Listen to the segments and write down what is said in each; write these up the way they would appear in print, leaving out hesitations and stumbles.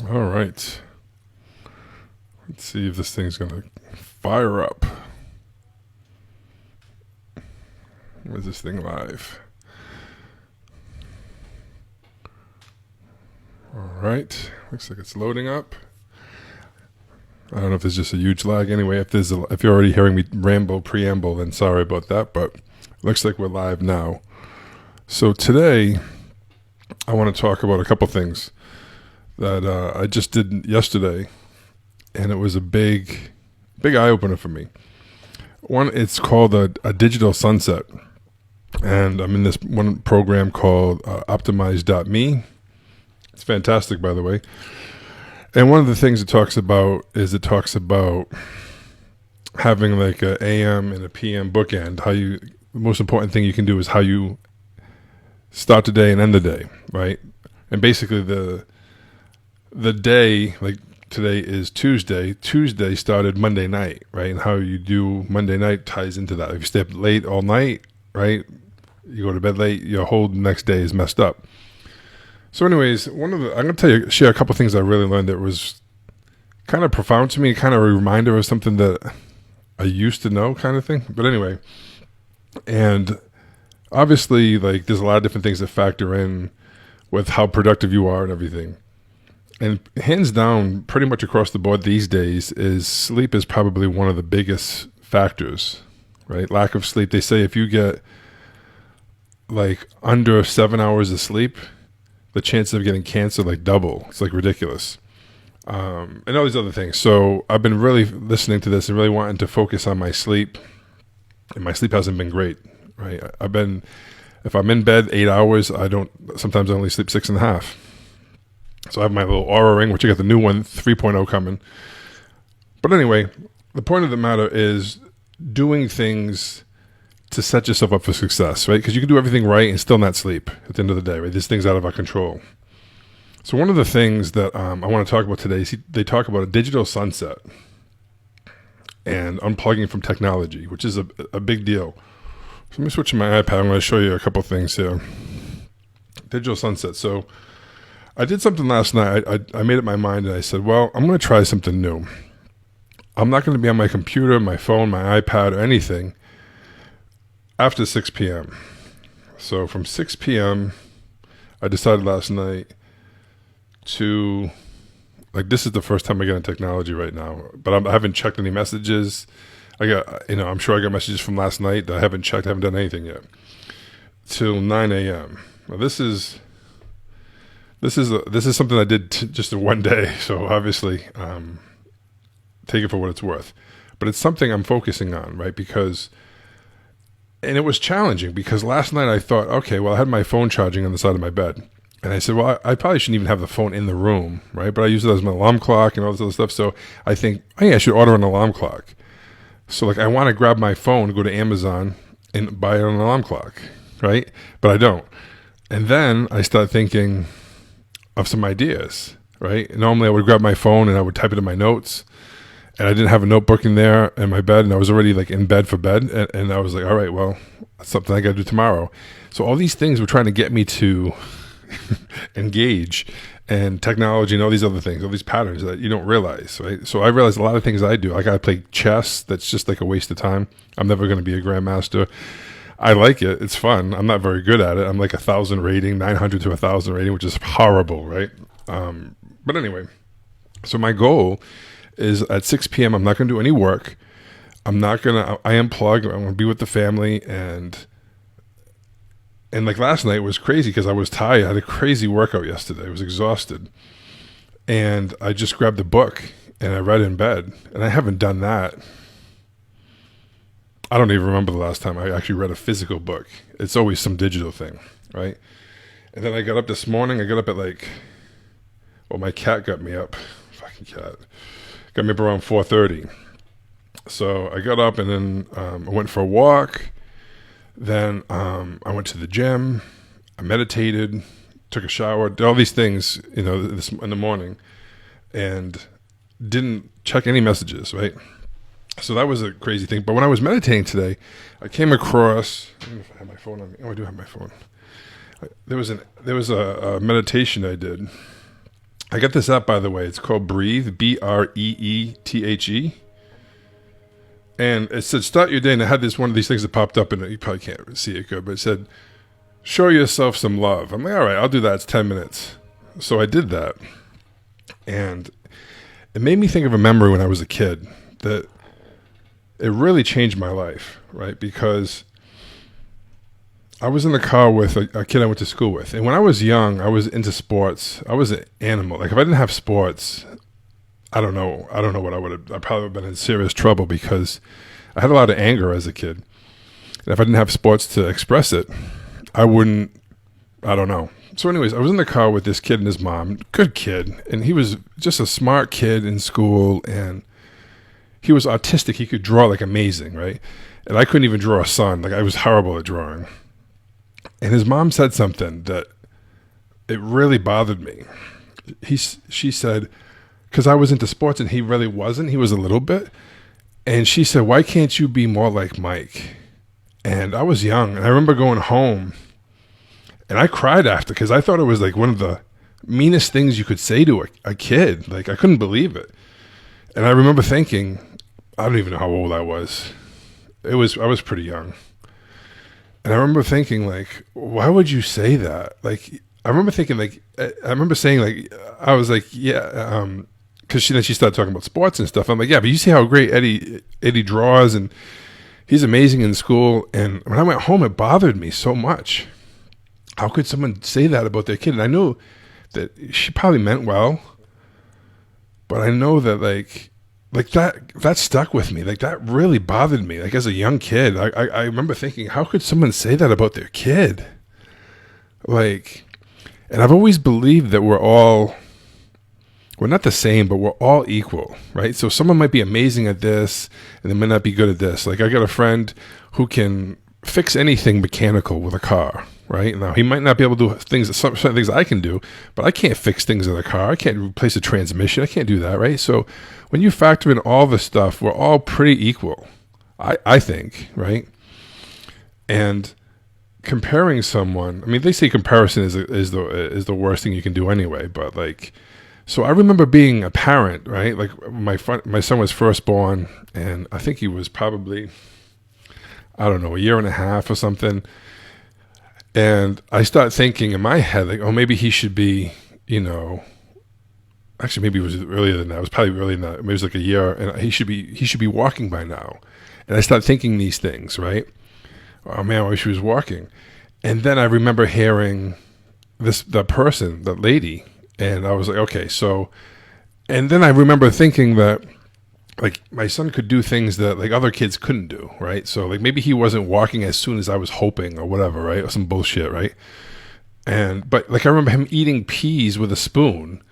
All right. Let's see if this thing's going to fire up. Is this thing live? All right. Looks like it's loading up. I don't know if there's just a huge lag. Anyway, if you're already hearing me preamble, then sorry about that. But it looks like we're live now. So today, I want to talk about a couple things that I just did yesterday, and it was a big eye opener for me. One, it's called a digital sunset, and I'm in this one program called Optimize.me. It's fantastic, by the way. And one of the things it talks about having like a AM and a PM bookend. The most important thing you can do is how you start the day and end the day, right? And basically the day, like today is Tuesday. Tuesday started Monday night, right? And how you do Monday night ties into that. If you stay up late all night, right? You go to bed late, your whole next day is messed up. So anyways, I'm going to share a couple things I really learned that was kind of profound to me, kind of a reminder of something that I used to know kind of thing. But anyway, and obviously, like, there's a lot of different things that factor in with how productive you are and everything. And hands down, pretty much across the board these days, is sleep is probably one of the biggest factors, right? Lack of sleep. They say if you get like under 7 hours of sleep, the chances of getting cancer like double. It's like ridiculous. And all these other things. So I've been really listening to this and really wanting to focus on my sleep. And my sleep hasn't been great, right? If I'm in bed 8 hours, sometimes I only sleep 6.5. So I have my little Aura ring, which I got the new one, 3.0 coming. But anyway, the point of the matter is doing things to set yourself up for success, right? Because you can do everything right and still not sleep at the end of the day, right? This thing's out of our control. So one of the things that I want to talk about today is they talk about a digital sunset and unplugging from technology, which is a big deal. So let me switch to my iPad. I'm going to show you a couple things here. Digital sunset. So I did something last night. I made up my mind and I said, well, I'm going to try something new. I'm not going to be on my computer, my phone, my iPad, or anything after 6 p.m. So from 6 p.m., I decided last night to, like, this is the first time I get on technology right now, but I haven't checked any messages. I'm sure I got messages from last night that I haven't checked, I haven't done anything yet, till 9 a.m. Now this is something I did just in one day, so obviously take it for what it's worth. But it's something I'm focusing on, right? And it was challenging because last night I thought, okay, well, I had my phone charging on the side of my bed. And I said, well, I probably shouldn't even have the phone in the room, right? But I use it as my alarm clock and all this other stuff. So I think, hey, I should order an alarm clock. So like I want to grab my phone, go to Amazon and buy an alarm clock, right? But I don't. And then I start thinking of some ideas, right? Normally I would grab my phone and I would type it in my notes. And I didn't have a notebook in there in my bed, and I was already like in bed for bed. And I was like, all right, well, that's something I got to do tomorrow. So all these things were trying to get me to engage, and technology and all these other things, all these patterns that you don't realize, right? So I realized a lot of things I do. I got to play chess. That's just like a waste of time. I'm never going to be a grandmaster. I like it. It's fun. I'm not very good at it. I'm like 1,000 rating, 900 to 1,000 rating, which is horrible, right? But anyway, so my goal is at 6 p.m. I'm not going to do any work. I unplug. I'm going to be with the family. And like last night was crazy because I was tired. I had a crazy workout yesterday. I was exhausted. And I just grabbed a book and I read in bed. And I haven't done that. I don't even remember the last time I actually read a physical book. It's always some digital thing, right? And then I got up this morning. I got up at my cat got me up. Fucking cat. Got me up around 4:30. So I got up and then I went for a walk. Then I went to the gym. I meditated, took a shower, did all these things, in the morning, and didn't check any messages, right? So that was a crazy thing. But when I was meditating today, I came across, I don't know if I have my phone on me. Oh, I do have my phone. There was a meditation I did I got this app, by the way. It's called Breathe, Breethe. And it said, start your day. And it had this one of these things that popped up, and you probably can't see it good, but it said, show yourself some love. I'm like, all right, I'll do that. It's 10 minutes. So I did that. And it made me think of a memory when I was a kid that it really changed my life, right? Because I was in the car with a kid I went to school with. And when I was young, I was into sports. I was an animal. Like, if I didn't have sports, I don't know what I would have. I probably would have been in serious trouble because I had a lot of anger as a kid. And if I didn't have sports to express it, I wouldn't, I don't know. So anyways, I was in the car with this kid and his mom, good kid. And he was just a smart kid in school, and he was autistic. He could draw like amazing, right? And I couldn't even draw a sun. Like, I was horrible at drawing. And his mom said something that it really bothered me. She said, because I was into sports and he really wasn't. He was a little bit. And she said, why can't you be more like Mike? And I was young. And I remember going home and I cried after, because I thought it was like one of the meanest things you could say to a kid. Like, I couldn't believe it. And I remember thinking, I don't even know how old I was. I was pretty young. And I remember thinking, like, why would you say that? Like, I remember thinking, like, I remember saying, like, I was like, yeah, because she started talking about sports and stuff. I'm like, yeah, but you see how great Eddie draws, and he's amazing in school. And when I went home, it bothered me so much. How could someone say that about their kid? And I knew that she probably meant well, but I know that like that stuck with me. Like, that really bothered me. Like, as a young kid, I remember thinking, how could someone say that about their kid? Like, and I've always believed that we're not the same, but we're all equal, right? So someone might be amazing at this and they might not be good at this. Like, I got a friend who can fix anything mechanical with a car, right? Now, he might not be able to do certain things I can do, but I can't fix things in a car. I can't replace a transmission. I can't do that, right? So when you factor in all the stuff, we're all pretty equal, I think, right? And comparing someone, I mean, they say comparison is the worst thing you can do anyway, but like, so I remember being a parent, right? Like, my son was first born, and I think he was probably, I don't know, a year and a half or something. And I start thinking in my head, like, oh, maybe he should be, actually, maybe it was earlier than that. It was probably earlier than that. Maybe it was like a year, and he should be walking by now. And I start thinking these things, right? Oh man, I wish he was walking. And then I remember hearing that lady, and I was like, okay, so, and then I remember thinking that, like, my son could do things that like other kids couldn't do, right? So like, maybe he wasn't walking as soon as I was hoping or whatever, right? Or some bullshit, right? But like, I remember him eating peas with a spoon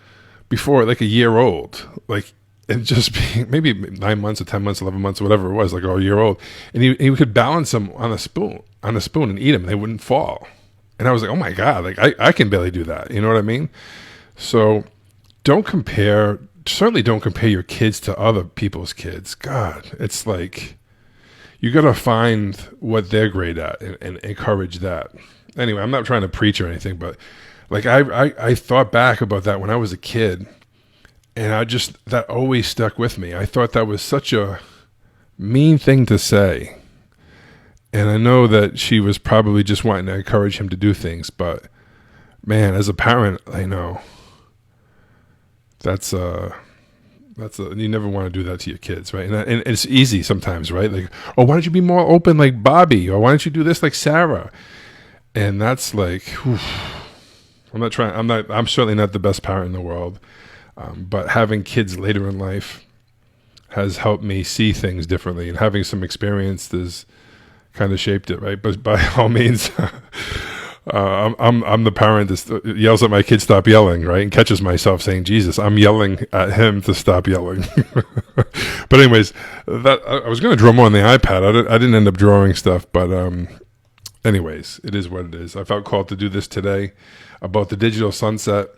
before like a year old, like, and just being maybe 9 months or 10 months, 11 months, whatever it was, like, or a year old. And he could balance them on a spoon and eat them, and they wouldn't fall. And I was like, oh my God, like I can barely do that. You know what I mean? So certainly don't compare your kids to other people's kids. God, it's like, you got to find what they're great at and encourage that. Anyway, I'm not trying to preach or anything, but like, I thought back about that when I was a kid, and that always stuck with me. I thought that was such a mean thing to say. And I know that she was probably just wanting to encourage him to do things, but man, as a parent, I know you never want to do that to your kids, right? And it's easy sometimes, right? Like, oh, why don't you be more open like Bobby? Or why don't you do this like Sarah? And that's like, whew. I'm certainly not the best parent in the world. But having kids later in life has helped me see things differently, and having some experience has kind of shaped it, right? But by all means, I'm the parent that yells at my kid, stop yelling, right? And catches myself saying, Jesus, I'm yelling at him to stop yelling. But anyways, I was going to draw more on the iPad. I didn't end up drawing stuff, but anyways, it is what it is. I felt called to do this today about the digital sunset.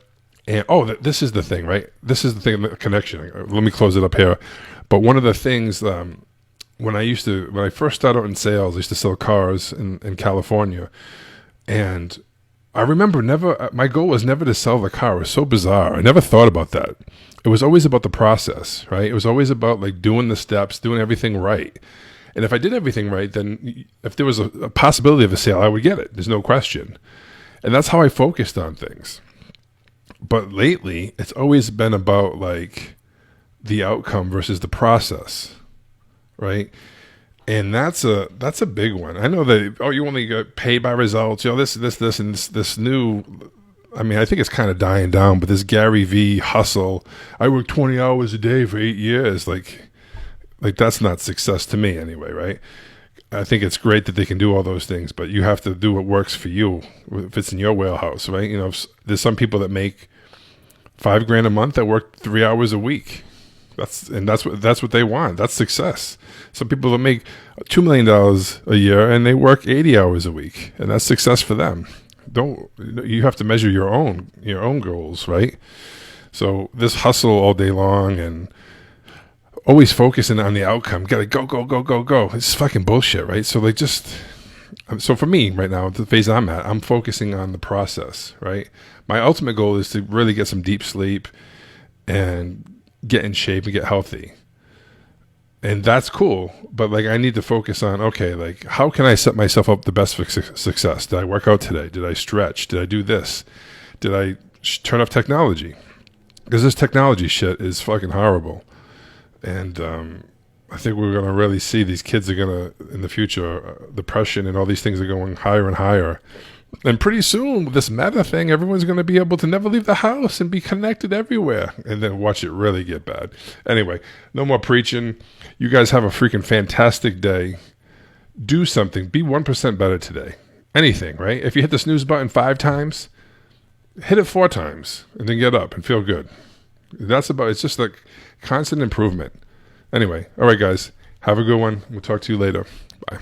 And this is the thing, right? This is the thing, the connection. Let me close it up here. But one of the things, when I first started out in sales, I used to sell cars in California. And I remember my goal was never to sell the car. It was so bizarre. I never thought about that. It was always about the process, right? It was always about like doing the steps, doing everything right. And if I did everything right, then if there was a possibility of a sale, I would get it. There's no question. And that's how I focused on things. But lately, it's always been about like the outcome versus the process, right? And that's a big one. I know that, you only get paid by results, this, and this new, I mean, I think it's kind of dying down, but this Gary V hustle, I work 20 hours a day for 8 years, like that's not success to me anyway, right? I think it's great that they can do all those things, but you have to do what works for you if it's in your wheelhouse, right? There's some people that make $5,000 a month that work 3 hours a week. That's what they want. That's success. Some people that make $2 million a year and they work 80 hours a week, and that's success for them. You have to measure your own goals, right? So this hustle all day long and always focusing on the outcome, gotta go. It's fucking bullshit, right? So for me right now, the phase I'm at, I'm focusing on the process, right? My ultimate goal is to really get some deep sleep and get in shape and get healthy. And that's cool, but like I need to focus on, okay, like how can I set myself up the best for success? Did I work out today? Did I stretch? Did I do this? Did I turn off technology? Because this technology shit is fucking horrible. And I think we're going to really see these kids are going to, in the future, depression and all these things are going higher and higher. And pretty soon, with this meta thing, everyone's going to be able to never leave the house and be connected everywhere. And then watch it really get bad. Anyway, no more preaching. You guys have a freaking fantastic day. Do something. Be 1% better today. Anything, right? If you hit the snooze button 5 times, hit it 4 times and then get up and feel good. It's just like constant improvement. Anyway, all right, guys. Have a good one. We'll talk to you later. Bye.